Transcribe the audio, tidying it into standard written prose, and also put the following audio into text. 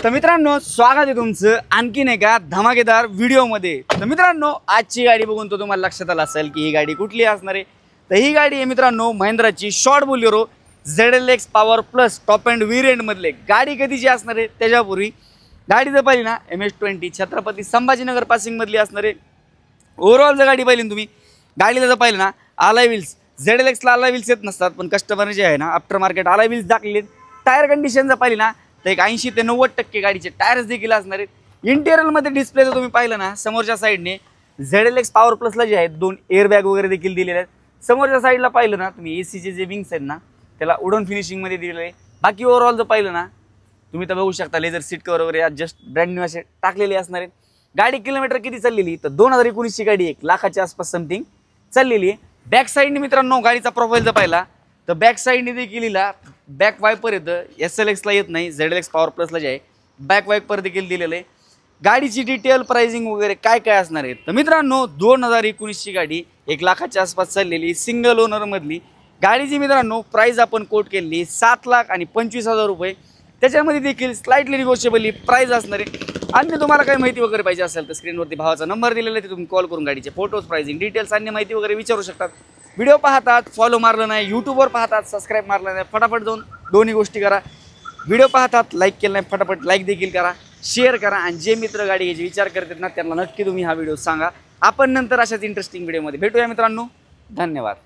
तर मित्रांनो स्वागत आहे तुमचं आणखीन एका धमाकेदार व्हिडिओमध्ये। तर मित्रांनो आजची गाडी बघून तो तुम्हाला लक्षात आलं असेल की ही गाडी कुठली असणार आहे। तर ही गाडी आहे मित्रांनो महिंद्राची short Bolero ZLX power plus top end variant मधले। गाडी कधीची असणार आहे त्याच्यापूर्वी गाडी जर पाहिली ना MS-20 छत्रपती संभाजीनगर पासिंग मधली असणार आहे। ओव्हरऑल जर गाडी पाहिली तुम्ही गाडीला जर पाहिलं ना अलॉय व्हील्स ZLX ला अलॉय व्हील्स येत नसतात, पण कस्टमर जे आहे ना आफ्टर मार्केट अलॉय व्हील्स दाखवले। टायर कंडिशन जर पाहिली ना तर एक 80 ते 90% गाडीचे टायर्स देखील असणार आहेत। इंटेरियर मध्ये डिस्प्ले जर तुम्ही पाहिलं ना समोरच्या साईडने ZLX पॉवर प्लसला जे आहेत 2 एअर बॅग वगैरे देखील दिलेले आहेत। समोरच्या साईडला पाहिलं ना तुम्ही AC चे जे विंग्स आहेत ना त्याला वुडन फिनिशिंग मध्ये दिलेले आहे। बाकी ओव्हरऑल जर पाहिलं ना तुम्ही तर बघू शकता लेदर सीट कव्हर वगैरे जस्ट ब्रँड न्यू असे टाकलेले असणार आहेत। गाडी किलोमीटर किती चाललेली तर 2019 ची गाडी 1 लाखाच्या आसपास समथिंग चाललेली आहे। बॅक साईडने मित्रांनो गाडीचा प्रोफाईल जर पाहिला तर बॅक साईडने देखील बॅक वायपर येतं, SLX ला येत नाही, ZLX पॉवर प्लसला जे आहे बॅक वायपर देखील दिलेलं आहे। गाडीची डिटेल प्राइसिंग वगैरे काय काय असणार आहे तर मित्रांनो 2019 ची गाडी 1 लाखाच्या आसपास चाललेली सिंगल ओनर मधली गाडीची मित्रांनो प्राइस आपण कोट केली 7,25,000 रुपये। त्याच्यामध्ये देखील स्लाइटली निगोशिएबल प्राइस असणार आहे। अन्य तुम्हाला काही माहिती वगैरे पाहिजे असेल तर स्क्रीनवरती भावाचा नंबर दिलेला आहे, तुम्ही कॉल करून गाडीचे फोटोज प्राइसिंग डिटेल्स अन्य माहिती वगैरे विचारू शकतात। व्हिडिओ पाहतात फॉलो मारलं नाही, यूट्यूबवर पाहतात सबस्क्राईब मारलं नाही, फटाफट जाऊन दोन्ही गोष्टी करा। व्हिडिओ पाहतात लाईक केलं नाही फटाफट लाईक देखील करा, शेअर करा आणि जे मित्र गाडी घ्यायचे विचार करतात ना त्यांना नक्की तुम्ही हा व्हिडिओ सांगा। आपण नंतर अशाच इंटरेस्टिंग व्हिडिओमध्ये भेटूया मित्रांनो, धन्यवाद।